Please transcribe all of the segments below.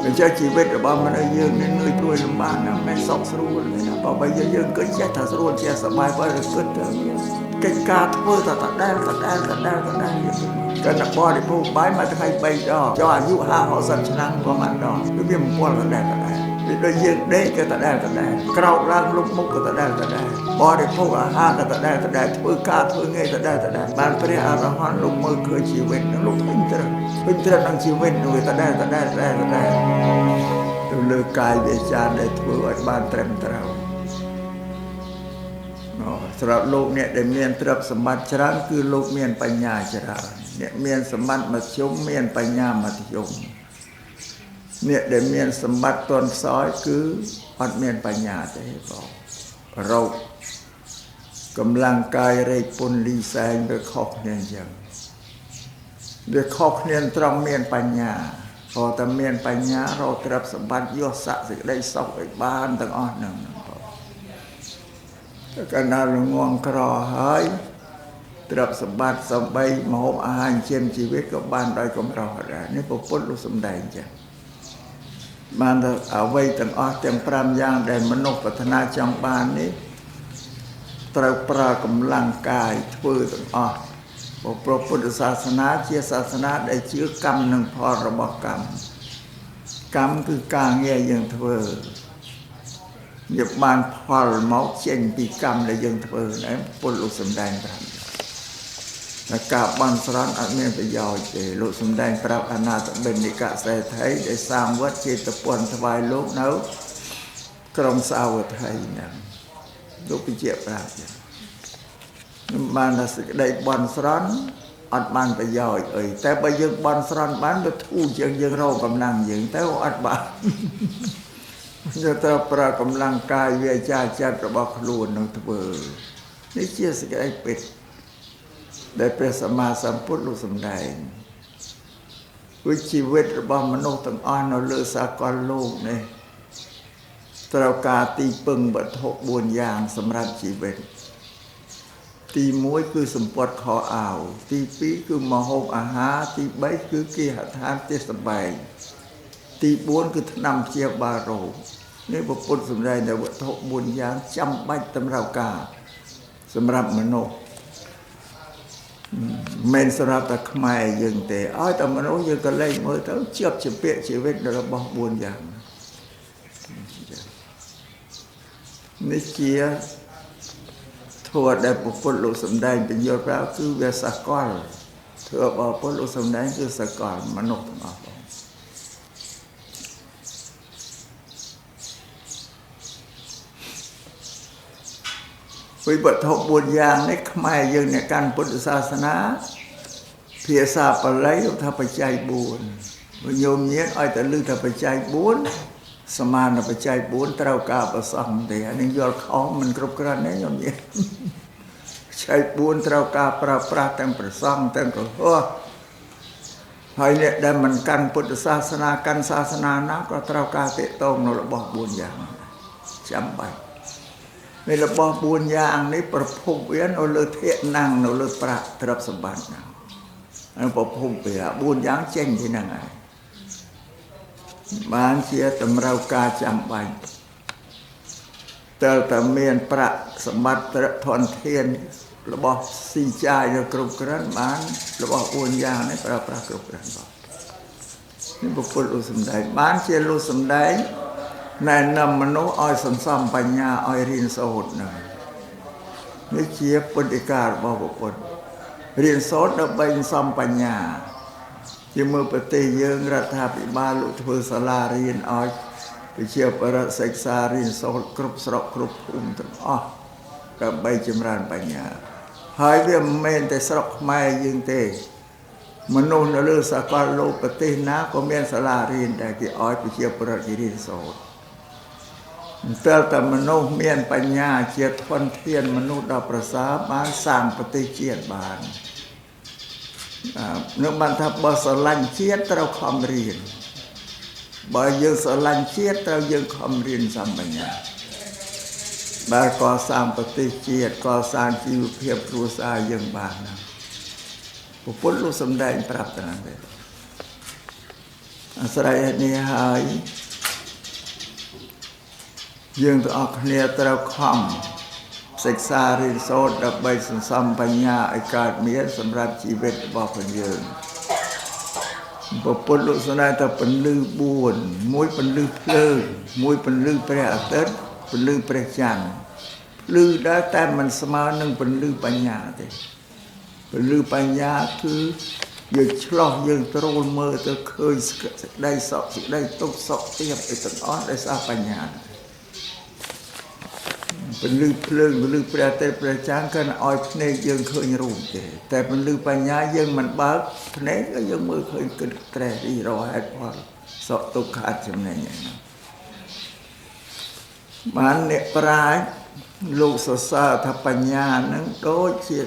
bây giờ chỉ biết là bao mình ở dương nên người tôi làm bạn là mẹ sọc sưu này bảo bây giờ dương cứ chết thà sưu chia sẻ bài với được cứ cái ca thôi ta đen cái nắp bò đi phụ bái mà thay bay đó cho anh dụ hạ họ dần năng của mình đó cái viêm bò là đen vì đôi dương đấy cái ta đen cầu răng lúc mốc cái ta đen bò đi phụ à ha cái ta đen thôi ca thôi nghe ta đen ban pre à ra hoan lúc mơ khơi chiều về nó lúc bình thường đang chiều về người ta đen từ lừa cài về cha để thôi ở ban trem traoสำหรับโลกเนี่ยได้เมียนตรับสมบัติชราคือโลกเมียนปัญญาชราเนี่ยเมียนสมบัติมัธยมเมียนปัญญามัธยมเนี่ยได้เมียนสมบัติตอนซ้อยคืออัดเมียนปัญญาจะให้บอกเรากำลังกายเรปุนลีแสงโดยขอกเนียนยังโดยขอกเนียนตรองเมียนปัญญาพอแต่เมียนปัญญาเราตรับสมบัติยศศักดิ์สิได้สอบไอ้บ้านต่างอ้อนหนึ่งการนารง่วงครอหายตรับสมบัติสมบัยมหาอาหารเชื่อมชีวิตกับบ้านโดยกำเราได้นี่พอพ้นรู้สมได้จ้ะบ้านเอาไว้ตั้งอ้อเต็มพรำยางได้มนุษย์พัฒนาจังบ้านนี้ตราปรากำลังกายฟื้นตั้งอ้อพระพุทธศาสนาเชื่อศาสนาได้เชื่อกรรมหนึ่งพอระบบกรรมคือการเงี้ยยังเถอหยุดบานพอลเมาเช่นปีกรรมได้ยังเถอนั้นปนลุสมแดงพระและกาบบันสรันอันเมียนไปยาวเจลุสมแดงพระอนาตเบนิกะใส่ไทยได้สร้างวัดเจตปนถวายโลกนั้นกรมสาวไทยนั่นลูกไปเจียบพระบ้านน่ะสิได้บันสรันอัดบ้านไปยาวแต่ไปยังบันสรันบ้านไปทู่ยังเรากำลังยังแต่ว่าอัดบ้านจะตระปรากำลังกายเวียจ่าจัดระบอกลูนนทเบอร์นี่เชื่อสิไอ้เป็ดได้เป็นสมาสัมพุทธลูกสมได้วิชีวิตระบอกมนุษย์ต่างอ่อนเราเลือสากลโลกเนี่ยตระกาตีปึงบัดหกบุญยางสำหรับชีวิตตีมวยคือสมปวดคออ่าวตีปีคือมโหมอาหารตีใบคือกีหทานเจสบายตีบ้วนคือนำเชียบาโรนี่พระพุทธสมเด็จในวัฏทบุญยางจำใบตำรากาสำหรับมโนเมนสำหรับตะขมายยังแต่อ้อยแต่มโนยังก็เล่นมือเท้าเชื่อเปียชีวิตในระบบบุญยางนี่เชียทั่วได้พระพุทธลูกสมเด็จเป็นยอดพระคือเวสกอลทั่วพระพุทธลูกสมเด็จคือสกอลมโนทั้งหมดวิบัติทบบุญยางในขมายยังในการพุทธศาสนาเพียซาปะไลทัพใจบุญโยมเนี้ยอ้อยแต่ลือทัพใจบุญสมานทัพใจบุญเต้ากาประสังแต่อันนี้ยอดเขามันกรบกระนั้นโยมเนี้ยใจบุญเต้ากาปราแต่งประสังแต่งก็เฮ้ยเนี่ยได้มันกันพุทธศาสนากันศาสนานะก็เต้ากาเตะตรงเราบอกบุญอย่างจำไปในระบบบุญยางนี้ประพงเวียนเราเลือเทนังเราเลือประตรับสมบัตินะเราประพงเปียบุญยางเจงที่นั่งไงบางเชียตำเรากาจำไปแต่เมียนประสมบัติทอนเทียนระบบสีใจเรากรุบกระนั้นบ้านระบบบุญยางนี้ประกรุบกระนั้นบอกนี่บุคคลรู้สมได้บ้านเชียรู้สมได้ในนำมโนอ้อยสัมสัมปัญญาอ้อยรินโสดหนึ่งนี่เชียปฏิการบ่าวบุคคลเรียนโสดดับใบสัมปัญญาที่มือปฏิเยิงรัฐาภิบาลลุทเวสลาเรียนอ้อยไปเชียประศึกษาเรียนโสดกรุบสระกรุบภูมิตั้งอ้อดับใบจำรานปัญญาหายเวียมเมนแต่สระไม่ยิงเตมนุษย์เลือสากลโลปฏินาก็เมียนสลาเรียนแต่ที่อ้อยไปเชียประเรียนโสดแต่มนุษย์เมียนปัญญาเจียทนเทียนมนุษย์ดาวประสาบ้านสร้างปฏิเจียบานเนื้อบรรทับบสลันเชียเราคำเรียนบ่ยังสลันเชียเรายังคำเรียนสัมปัญญาบานก่อสร้างปฏิเจียก่อสร้างชีวเพียบครูสายังบานนะผู้พุทธรู้สมได้ปรับตนั้นเลย អាស្រ័យនេះហើយយើងទាំងអស់គ្នាត្រូវខំសិក្សារៀនសូត្រដើម្បីសន្សំបញ្ញាឲ្យកើតមានសម្រាប់ជីវិតរបស់ពួកយើងពុទ្ធលោកស្នេហ៍តែពន្លឺ4មួយពន្លឺភ្លើងមួយពន្លឺព្រះអាទិត្យពន្លឺព្រះច័ន្ទភ្លឺដែរតែមិនស្មើនឹងពន្លឺបញ្ញាទេពន្លឺបញ្ញាគឺយើងឆ្លោះយើងទ្រោលមើលទៅឃើញសេចក្តីសុខសេចក្តីទុក្ខសុខទាបអីទាំងអស់ដោយសារបញ្ញាពន្លឺភ្លើងពន្លឺព្រះអាទិត្យព្រះច័ន្ទគឺឲ្យភ្នែកយើងឃើញរូបទេតែពន្លឺបញ្ញាយើងមិនបើកភ្នែកយើងមើលឃើញគិតត្រេះរីរហេតុផលសុខទុក្ខអត់ចំណេញហ្នឹងបានអ្នកប្រាជ្ញលោកសរសើរថាបញ្ញានឹងដូចជា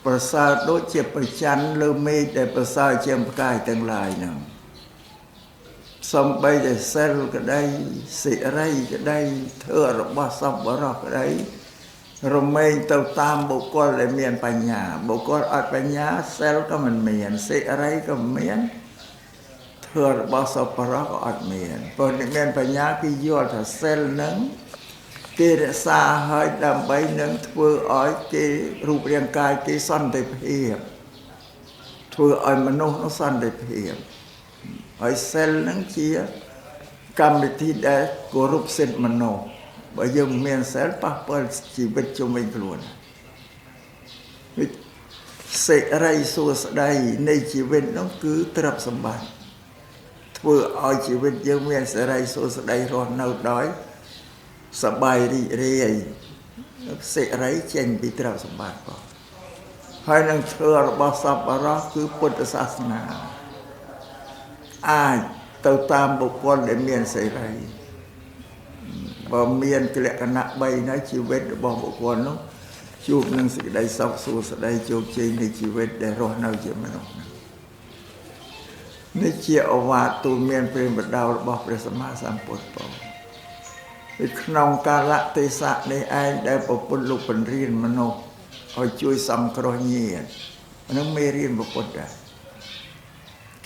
ប្រសើរដូចជាប្រច័ណ្ឌលើមេឃដែលប្រសើរជាងផ្កាយទាំងឡាយហ្នឹងសំបីតែសិលក្តីសិរីក្តីធ្វើរបស់សប្បុរសក្តីរមែងទៅតាមបុគ្គលដែលមានបញ្ញាបុគ្គលអត់បញ្ញាសិលក៏មិនមានសិរីក៏មិនមានធ្វើរបស់សប្បុរសក៏អត់មានព្រោះអ្នកមានបញ្ញាគឺយល់ថាសិលហ្នឹងគេរក្សាឲ្យដើម្បីនឹងធ្វើឲ្យគេរូបរាងកាយគេសន្តិភាពធ្វើឲ្យមនុស្សនោះសន្តិភាពហើយសិលហ្នឹងជាកម្មវិធីដែលគោរពសិទ្ធិមនុស្សបើយើងមានសិលប៉ះពាល់ជីវិតជុំវិញខ្លួនសេចក្តីសួស្តីនៃជីវិតនោះគឺទ្រព្យសម្បត្តិធ្វើឲ្យជីវិតយើងមានសេរីសួស្តីរស់នៅដោយសប្បាយរីករាយសេរីចេញពីទ្រព្យសម្បត្តិផងហើយនឹងធ្វើរបស់សប្បុរសគឺពុទ្ធសាសនាអាចទៅតាមបុគ្គលដែលមានសេរីបើមានលក្ខណៈ3នៅជីវិតរបស់បុគ្គលនោះជួបនឹងសេចក្តីសុខសួស្តីជោគជ័យនៃជីវិតដែលរស់នៅជាមនុស្សនេះជាឱវាទទូលមានព្រាហ្មណ៍បដៅរបស់ព្រះសម្មាសម្ពុទ្ធផងក្នុងកាលៈទេសៈនេះឯងដែលប្រពុតលោកបញ្រៀនមនុស្សឲ្យជួយសង្គ្រោះញាតិនឹងមេរៀនប្រពុតដែរ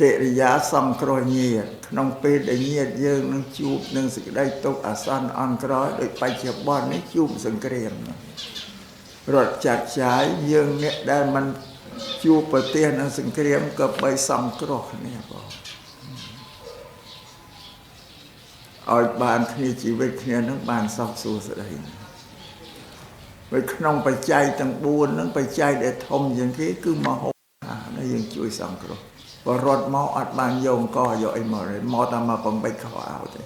កិរិយាសង្គ្រោះញាតិក្នុងពេលដែលញាតិយើងនឹងជួបនឹងសេចក្តីទុក្ខអាសន្នអន់ក្រោយដោយបច្ចុប្បន្ននេះជួបសង្គ្រាមរត់ចាត់ចាយយើងអ្នកដែលមិនជួបប្រទះនឹងសង្គ្រាមក៏បីសង្គ្រោះគ្នាបងឲ្យបានគ្នាជីវិតគ្នានឹងបានសុខសួស្តីនៅក្នុងបច្ច័យទាំង4ហ្នឹងបច្ច័យដែលធំជាងគេគឺមហោណាយើងជួយសង្គ្រោះបើរត់មកអត់បានយកអង្គយកអីមកទេមកតែមកបំពេចខោអាវទេ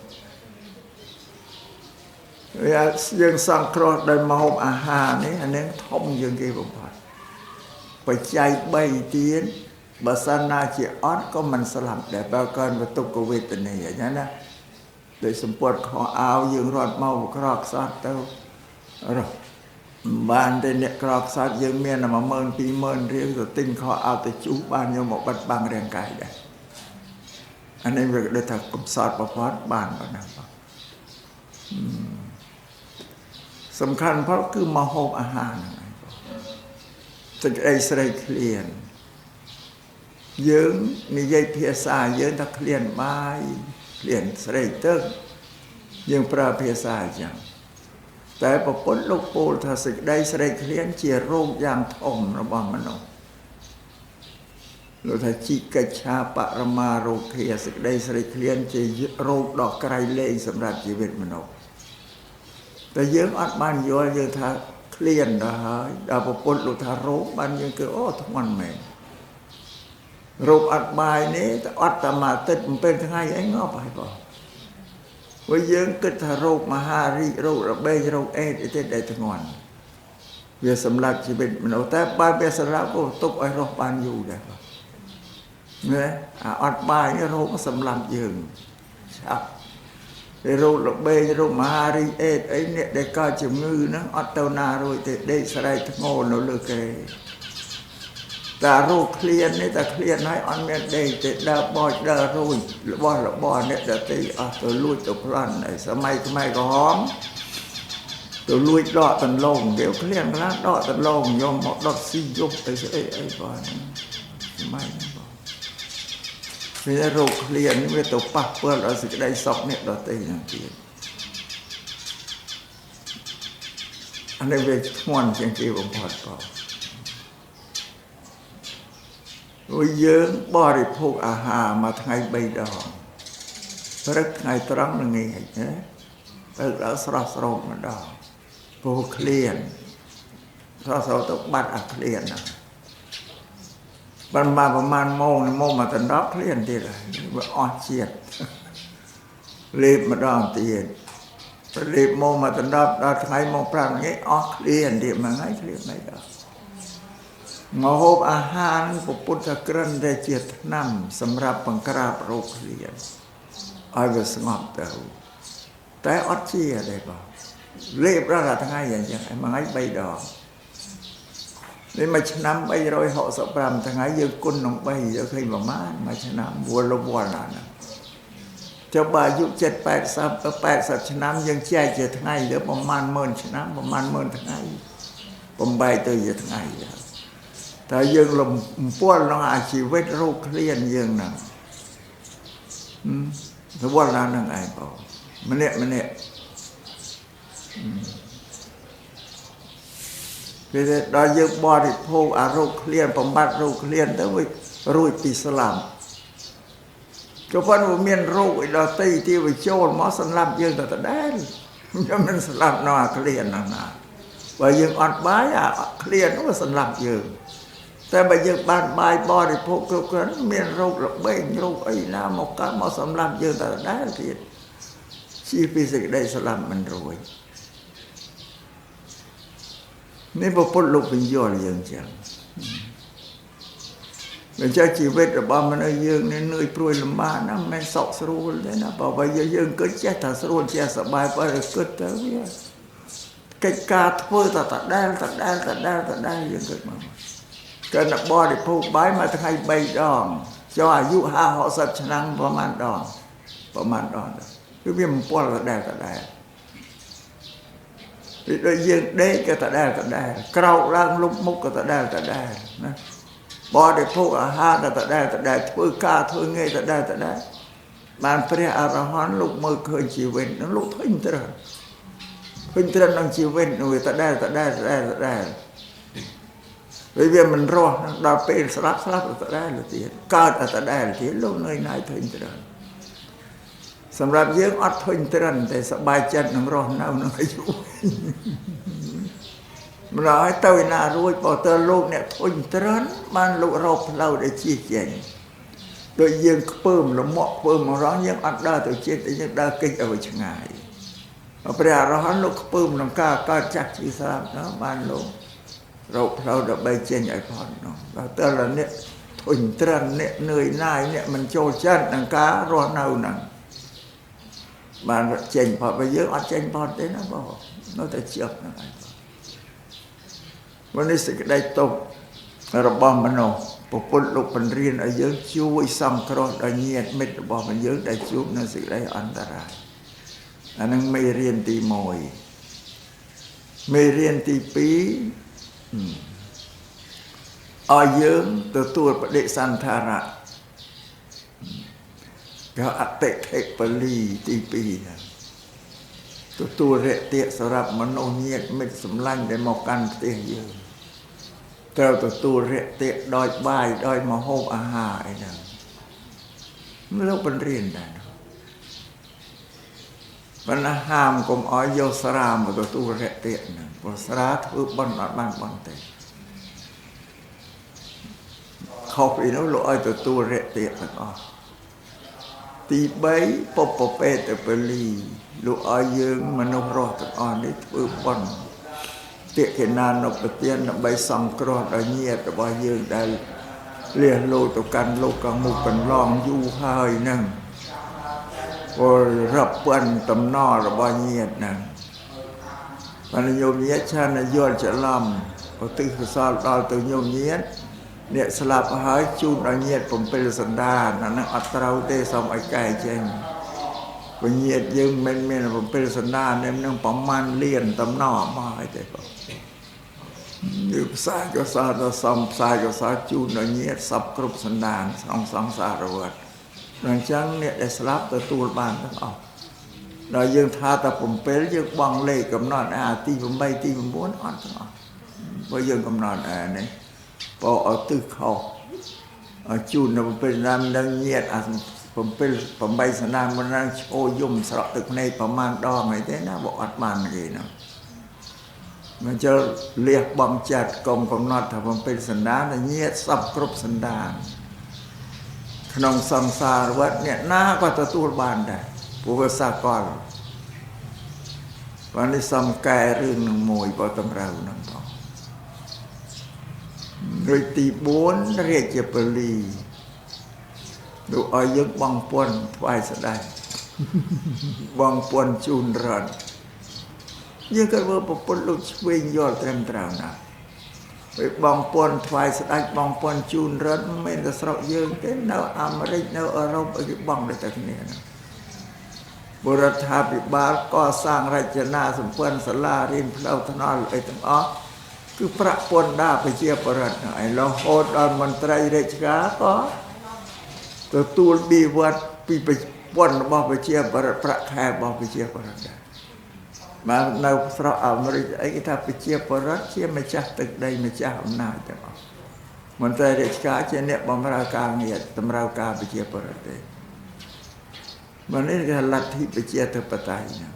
វាយើងសង្គ្រោះដោយមហូបអាហារនេះអានឹងធំជាងគេបំផុតបច្ច័យ3ទៀតបើសិនណាជាអត់ក៏មិនស្លាប់ដែរបើកើនវទុក្ខវេទនាអញ្ចឹងណាដោយសម្ពុតខោអាវយើងរត់មកក្រកខ្សត់ទៅរស់បានតែអ្នកក្រកខ្សត់យើងមាន 12000 20000 រៀលទៅទិញខោអាវទៅជូសបានយកមកបិទបាំងរាងកាយដែរអានេះវាដូចថាកំសត់ប្រវត្តិបានប៉ុណ្ណាបងសំខាន់ផលគឺមហូបអាហារហ្នឹងសេចក្តីស្រេកឃ្លានយើងនិយាយភាសាយើងថាឃ្លានបាយឃ្លានស្រេកទឹកយើងប្រើភាសាអញ្ចឹងតែប្រពន្ធលោកពោលថាសេចក្តីស្រេកឃ្លានជារោគយ៉ាងធំរបស់មនុស្សលោកថាជីកិច្ឆាបរមារោគាសេចក្តីស្រេកឃ្លានជារោគដ៏ក្រៃលែងសម្រាប់ជីវិតមនុស្សតែយើងអត់បានយល់យើងថាឃ្លានដល់ហើយដល់ប្រពន្ធលោកថារោគបានយើងគឺអូធ្ងន់មែនរោគអត់បាយនេះតែអត់តែមួយអាទិត្យ7ថ្ងៃអីងាប់ហើយបងព្រោះយើងគិតថារោគមហារីករោគរបេងរោគអេដអីទេដែលធ្ងន់វាសម្លាប់ជីវិតមនុស្សតែបើវាសម្លាប់ក៏ទុកឲ្យរស់បានយូរដែរបងណាអាអត់បាយរោគសម្លាប់យើងឆាប់ពេលរោគរបេងរោគមហារីកអេដអីអ្នកដែលកើតជំងឺហ្នឹងអត់ទៅណារួចទេដេកស្រែកធ្ងន់នៅលើគេតែរោគឃ្លាននេះតែឃ្លានហើយអត់មានដេកទេដើរបោចដើររួចរបស់អ្នកដទៃអស់ទៅលួចទៅប្លន់ហើយសម័យខ្មែរក្រហមទៅលួចដកដន្លងវាឃ្លានខ្លះដកដន្លងយកមកដុតស៊ីយកទៅស្អីអីបងសម័យហ្នឹងបង វារោគឃ្លានវាទៅប៉ះពាល់ដល់សេចក្តីសុខអ្នកដទៃនឹងទៀតអានេះវាធ្ងន់ជាងគេបំផុតបងយើងបរិភោគអាហារមួយថ្ងៃ3 ដងព្រឹកថ្ងៃត្រង់ល្ងាចណាទៅដល់ស្រស់ស្រោមម្ដងពោះឃ្លានស្រស់ស្រោមទៅបាត់អាឃ្លានណាបានមកប្រហែលម៉ោងមកដល់10ឃ្លានទៀតវាអស់ជាតិលេបម្ដងទៀតលេបម៉ោងមកដល់ថ្ងៃម៉ោង5ល្ងាចអស់ឃ្លានទៀតមួយថ្ងៃឃ្លានមិនដល់មកហូបអាហារពុទ្ធក្រិនដែលជាថ្នាំសម្រាប់បង្ក្រាបរោគឃ្លានឲ្យវាស្ងប់ទៅតែអត់ជាទេបងលេបរាល់ថ្ងៃយ៉ាងចឹងមួយថ្ងៃ3 ដងនេះមួយឆ្នាំ365ថ្ងៃយើងគុណនឹង3យើងឃើញប្រមាណមួយឆ្នាំវល់ណាស់ចុះបើអាយុ70-80ឆ្នាំយើងចែកជាថ្ងៃទៅប្រមាណ10000ឆ្នាំប្រមាណ10000ថ្ងៃបំបែកទៅជាថ្ងៃតែយើងលំពាល់ក្នុងអាជីវិតរោគឃ្លានយើងហ្នឹងទៅវល់ណាស់ហ្នឹងឯងបងម្នាក់ពេលដល់យើងបរិភោគអារោគឃ្លានបំបត្តិរោគឃ្លានទៅវារួចពីស្លាប់ក៏ប៉ុន្តែមានរោគឯដល់ទីវាចូលមកសម្លាប់យើងទៅដដែលខ្ញុំមិនស្លាប់នៅអាឃ្លានហ្នឹងណាបើយើងអត់បាយអាឃ្លាននោះសម្លាប់យើងតែបើយើងបានបាយបរិភោគគ្រប់គ្រាន់មានរោគរបេងរោគអីណាមកកើតមកសម្លាប់យើងទៅដដែលទៀតជាពីសេចក្តីស្លាប់មិនរួចនេះពុទ្ធលោកបញ្យល់យើងចឹងមិនចេះជីវិតរបស់មនុស្សយើងនេះនឿយព្រួយលំបាកណាស់មិនមែនសុខស្រួលទេណាបើយើងគិតចេះតែស្រួលចេះសប្បាយបើគិតទៅវាកិច្ចការធ្វើតែដដែលយើងគិតមកកើតែបរិភោគបាយមួយថ្ងៃ3 ដងចុះអាយុ50-60ឆ្នាំប្រហែលដងគឺវាមិនពលដដែលពីដូចយើងដេកក៏ដដែលក្រោកឡើងលុបមុខក៏ដដែលណាបរិភោគអាហារក៏ដដែលធ្វើការធ្វើងាយដដែលបានព្រះអរហន្តលោកមើលឃើញជីវិតនឹងលោកធុញទ្រាន់នឹងជីវិតនោះវាដដែលវាមិនរស់ដល់ពេលស្លាប់ដដែលទៀតកើតដដែលទៀតលោកនៅណៃធុញទ្រាន់សម្រាប់យើងអត់ធុញទ្រាន់តែសប្បាយចិត្តនឹងរស់នៅនឹងអាយុម្ល៉េះឲ្យទៅណារួចបើទៅលោកអ្នកធុញទ្រាន់បានលោករកផ្លូវដែលជិះចេញដូចយើងខ្ពើមលំក់ខ្ពើមរងយើងអត់ដើរទៅចិត្តតែយើងដើរកិច្ចឲ្យឆ្ងាយព្រះអរហន្តលោកខ្ពើមក្នុងការកើតចាស់ជីស្លាប់ណាបានលោករកផ្លូវដើម្បីចេញឲ្យផុតនោះដល់ទៅអ្នកធុញទ្រាន់អ្នកនឿយណាយអ្នកមិនចូលចិត្តនឹងការរស់នៅហ្នឹងបានចេញផុតបើយើងអត់ចេញផុតទេណាបងនៅតែជាប់ហ្នឹងឯងวันนี้សេចក្តីទុក្ខរបស់មនុស្សពុទ្ធលោកបញ្រៀនឲ្យយើងជួយសង្គ្រោះដល់ញាតិមិត្តរបស់យើងដែលជួបនៅសេចក្តីអន្តរាយអានឹងមេរៀនទី1មេរៀនទី2ឲ្យយើងទទួលបដិសន្ធារៈក៏អតិថិពលីទី2ទទួលរយៈសម្រាប់មនុស្សញាតិមិត្តសម្លាញ់ដែលមកកាន់ផ្ទះយើងត្រូវទទួលរយៈដោយបាយដោយម្ហូបអាហារអីហ្នឹងលោកបញ្រៀនដែរបណ្ណាហាមកុំឲ្យយកស្រាមកទទួលរយៈហ្នឹងព្រោះស្រាធ្វើបន់អត់បានបន់ទេខុសពីនោះលោកឲ្យទទួលរយៈទាំងអស់ទី3ពុពពេតពលីលោកឲ្យយើងមនុស្សរស់ទាំងអស់នេះធ្វើបុណ្យទាគណានុប្រទានដើម្បីសង្គ្រោះដល់ញាតិរបស់យើងដែលលះលោទៅកាន់លោកកមុខកន្លងយូរហើយហ្នឹងពលរាប់ពាន់តំណរបស់ញាតិហ្នឹងបានញោមញាតិឆានយល់ច្រឡំឧទ្ទិសកុសលដល់ទៅញោមញាតិអ្នកស្លាប់ហើយជូនដល់ញាតិ7សន្តានអាហ្នឹងអត់ត្រូវទេសូមឲ្យកែចេញវិញ្ញាណយើងមិនមាន7សន្តាននឹងប្រមាណលានតំណមកហើយទេបងនេះផ្សាយកសោតសំផ្សាយកសោជូនដល់ញាតិសពគ្រប់សន្តានក្នុងសង្សារវដ្ត អញ្ចឹងអ្នកដែលស្លាប់ទទួលបានទាំងអស់ដល់យើងថាតែ7យើងបងលេខកំណត់ទី8ទី9អត់ទាំងអស់បើយើងកំណត់នេះបើឲ្យទិសខុសឲ្យជូននៅ7ណាមនឹងញាត7 8សណាមនឹងឈោយំស្រក់ទឹកភ្នែកប្រមាណដងអីទេណាបើអត់បានគេណាមិនជិលលះបំចិត្តកុំកំណត់ថា7សណ្ដានញាតសពគ្រប់សណ្ដានក្នុងសង្សារវដ្តអ្នកណាក៏ទទួលបានដែរព្រោះវាសាកលបាននេះសំកែរឿងនឹងមួយបើតម្រូវហ្នឹងផងរួចទី4រាជពលីលោកឲ្យយើងបងពុនថ្វាយស្ដេចបងពុនជូនរត់យើងក៏មើលប្រពន្ធលោកឆ្វេងយល់ត្រឹមត្រូវណាស់ពេលបងពុនថ្វាយស្ដេចបងពុនជូនរត់មិនមែនតែស្រុកយើងទេនៅអាមេរិកនៅអឺរ៉ុបគេបងដូចតែគ្នាណាបរដ្ឋាភិបាលកសាងរចនាសម្ព័ន្ធសាលារៀនផ្លូវថ្នល់អីទាំងអស់គឺប្រាក់ពន្ធដារប្រជាពលរដ្ឋហើយរហូតដល់មន្ត្រីរាជការក៏ទទួលបៀវត្សពីពន្ធរបស់ប្រជាពលរដ្ឋប្រាក់ខែរបស់ប្រជាពលរដ្ឋដែរមកនៅស្រុកអាមេរិកអីគេថាប្រជាពលរដ្ឋជាម្ចាស់ទឹកដីម្ចាស់អំណាចទាំងអស់មន្ត្រីរាជការជាអ្នកបម្រើការងារតម្រូវការប្រជាពលរដ្ឋទេមកនេះគេលទ្ធិប្រជាធិបតេយ្យណា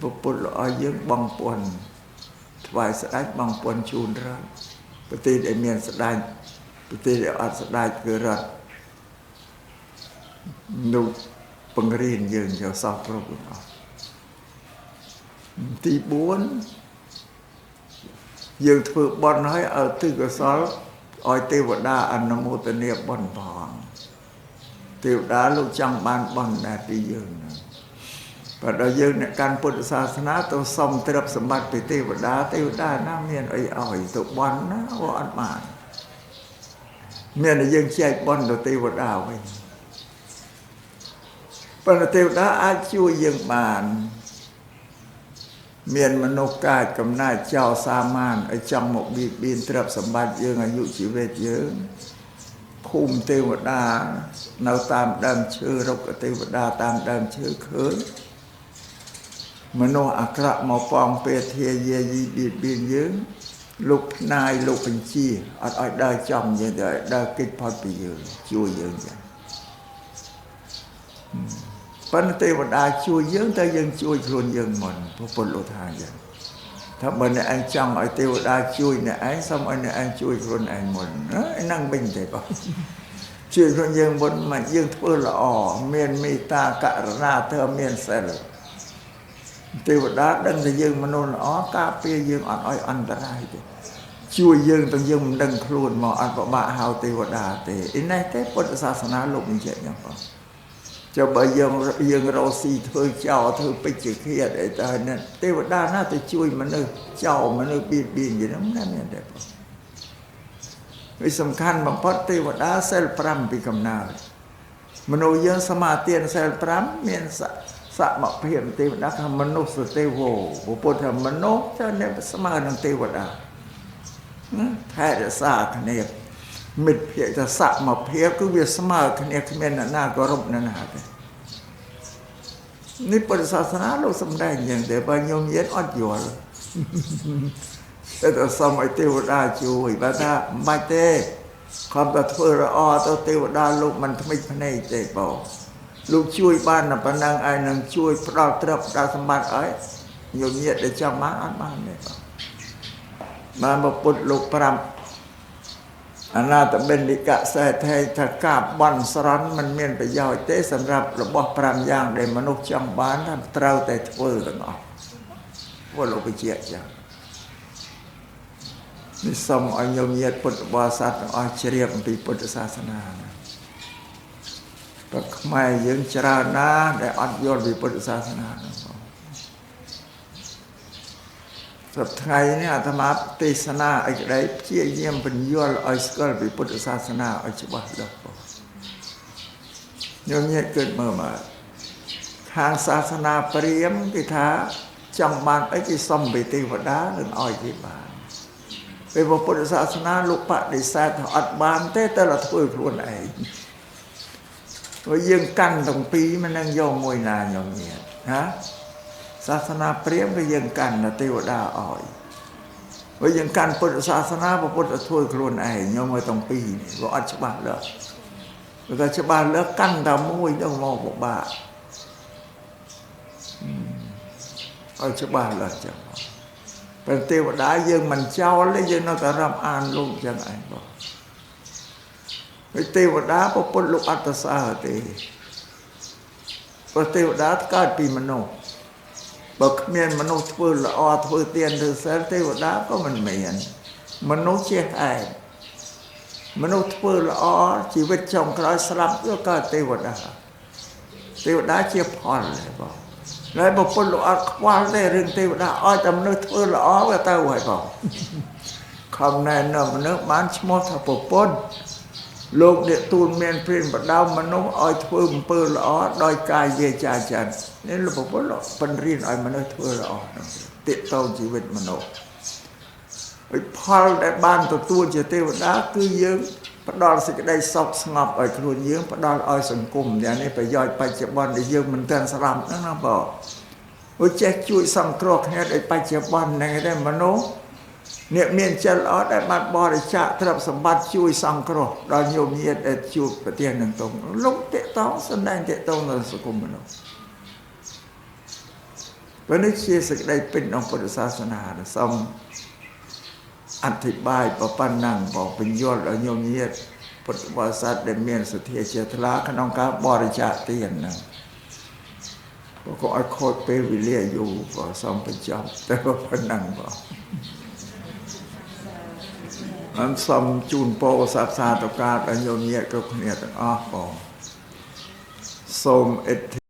ពុទ្ធឲ្យយើងបងពុនថ្វាយស្ដេចបងពុនជូនរត់ប្រទេសដែលមានស្ដេចប្រទេសដែលអត់ស្ដេចគឺរត់នោះបង្រៀនយើងយកសោះគ្រប់ទាំងអស់ទី4យើងធ្វើបន់ឲ្យទិសកុសលឲ្យទេវតាអនុមោទនាបន់ផងទេវតាលោកចង់បានបន់ដែរពីយើងណាបើដល់យើងអ្នកកាន់ពុទ្ធសាសនាទៅសុំទ្រព្យសម្បត្តិពីទេវតាណាមានអីឲ្យទៅបន់ណាអត់បានមានតែយើងចែកបន់ទៅទេវតាវិញប៉ុន្តែទេវតាអាចជួយយើងបានមានមនុស្សកាចកំណាចចោលសាមានឲ្យចង់មកបៀតបៀនទ្រព្យសម្បត្តិយើងអាយុជីវិតយើងភូមិទេវតានៅតាមដើមឈើរុក្ខទេវតាតាមដើមឈើឃើញមនុស្សអាក្រក់មកប៉ងពេធាយាយីបៀតបៀនយើងលោកផ្នាយលោកបញ្ជាអត់ឲ្យដើរចំយើងទៅដើរគេចផុតពីយើងជួយយើងចឹងប៉ុន្តែទេវតាជួយយើងតែយើងជួយខ្លួនយើងមុនពុទ្ធលោកថាចឹងថាបើអ្នកឯងចង់ឲ្យទេវតាជួយអ្នកឯងសូមឲ្យអ្នកឯងជួយខ្លួនឯងមុនហ្នឹងវិញទេបងជួយខ្លួនយើងមុនមកយើងធ្វើល្អមានមេត្តាករុណាធ្វើមានសិលទេវតាដឹងថាយើងមនុស្សល្អការពារយើងអត់ឲ្យអន្តរាយទេជួយយើងទាំងយើងមិនដឹងខ្លួនមកអត់ពិបាកហៅទេវតាទេឯនេះទេពុទ្ធសាសនាលោកបញ្ជាក់យ៉ាងបងចុះបើយើងរស់ស៊ីធ្វើចោលធ្វើពេជ្ជឃាតអីទៅនេះទេវតាណាទៅជួយមនុស្សចោលមនុស្សបៀតបៀនយ៉ាងហ្នឹងណាមានទេបងវាសំខាន់បំផុតទេវតាសិល5ពីកំណើតមនុស្សយើងសមាទានសិល5មានសមភាពទេវតាថាមនុស្សទេវោពុទ្ធថាមនុស្សទៅអ្នកស្មើនឹងទេវតាថែរក្សាគ្នាមិត្តភក្តិសមភាពគឺវាស្មើគ្នាគ្មានអ្នកណាគោរពអ្នកណាទេនេះពុទ្ធសាសនាលោកសម្ដែងយ៉ាងតែបើញោមញាតអត់យល់តែសូមឲ្យទេវតាជួយបើថាមិនបាច់ទេខំតែធ្វើល្អទៅទេវតាលោកមិនថ្មិចភ្នែកទេបងលោកជួយបានតែប៉ុណ្ណឹងឯងនឹងជួយផ្ដល់ទ្រព្យផ្ដល់សម្បត្តិឲ្យញោមញាតដែលចង់បានអត់បានទេបងបានពុទ្ធលោក5អនាតបិណ្ឌិកសេដ្ឋីថាការបន់ស្រន់មិនមានប្រយោជន៍ទេសម្រាប់របស់5យ៉ាងដែលមនុស្សចង់បានថាត្រូវតែធ្វើទាំងអស់ពលលោកបញ្ជាក់ចឹងនេះសូមឲ្យញោមញាតពុទ្ធបរិស័ទទាំងអស់ជ្រាបអំពីពុទ្ធសាសនាណាព្រោះខ្មែរយើងច្រើនណាស់ដែលអត់យល់ពីពុទ្ធសាសនាណាសប្តាហ៍នេះអាត្មាទេសនាអីក្តីព្យាយាមបញ្យល់ឲ្យស្គាល់ពីពុទ្ធសាសនាឲ្យច្បាស់លាស់បងញោមញាតិគិតមើលមកខាងសាសនាព្រាហ្មណ៍គេថាចង់បានអីគេសុំពីទេវតានឹងឲ្យគេបានពេលពុទ្ធសាសនាលោកបដិសេធថាអត់បានទេតែเราធ្វើខ្លួនឯង ว่าយើងកាន់ទាំងពីរមិននឹងយកមួយណាញោមញាតិណាសាសនាព្រាហ្មណ៍ក៏យើងកាន់ទេវតាអោយបើយើងកាន់ពុទ្ធសាសនាពុទ្ធធ្វើខ្លួនឯងញោមឲ្យទាំងពីរនេះវាអត់ច្បាស់លើបើក៏ច្បាស់លើកាន់តែមួយទៅមកពិបាកឲ្យច្បាស់លើចឹងពេលទេវតាយើងមិនចោលទេយើងនៅតែរាប់អានលោកចឹងឯងបងហើយទេវតាពុទ្ធលោកអត្តសើទេព្រោះទេវតាកើតពីមនុស្សបើគ្មានមនុស្សធ្វើល្អធ្វើទានធ្វើសិលទេវតាក៏មិនមានមនុស្សជាហេតុមនុស្សធ្វើល្អជីវិតចុងក្រោយស្លាប់ក៏កើតទេវតាជាផលបងហើយពុទ្ធលោកអត់ខ្វល់ទេរឿងទេវតាឲ្យតែមនុស្សធ្វើល្អវាទៅហើយបងខំណែនាំមនុស្សបានឈ្មោះថាពុទ្ធលោកអ្នកទូលមានព្រានបដៅមនុស្សឲ្យធ្វើអំពើល្អដោយកាយវាចាចិត្តនេះលោកពុទ្ធលោកបញ្រៀនឲ្យមនុស្សធ្វើល្អទាក់ទងជីវិតមនុស្សហើយផលដែលបានទទួលជាទេវតាគឺយើងផ្ដល់សេចក្តីសុខស្ងប់ឲ្យខ្លួនយើងផ្ដល់ឲ្យសង្គមយ៉ាងនេះប្រយោជន៍បច្ចុប្បន្នដែលយើងមិនទាន់ស្លាប់ហ្នឹងណាបងអូចេះជួយសង្គ្រោះគ្នាដោយបច្ចុប្បន្នហ្នឹងទេមនុស្សអ្នកមានចិត្តល្អដែលបានបរិច្ចាគទ្រព្យសម្បត្តិជួយសង្គ្រោះដល់ញោមញាតិដែលជួបប្រទះនឹងតុងលោកតេតងសំដែងតេតងនៅសង្គមមនុស្សបើនេះជាសេចក្តីពេញក្នុងពុទ្ធសាសនាសូមអធិប្បាយប៉ុណ្ណឹងបងបញ្យល់ដល់ញោមញាតិពុទ្ធបរិស័ទដែលមានសទ្ធាជ្រះថ្លាក្នុងការបរិច្ចាគទានហ្នឹងបើក៏ឲ្យខូចពេលវេលាយូរក៏សូមបញ្ចប់តែប៉ុណ្ណឹងបងសូមជូនពរសាសាតកាដល់ញោមញាតិគ្រប់គ្នាទាំងអស់បងសូមអធិ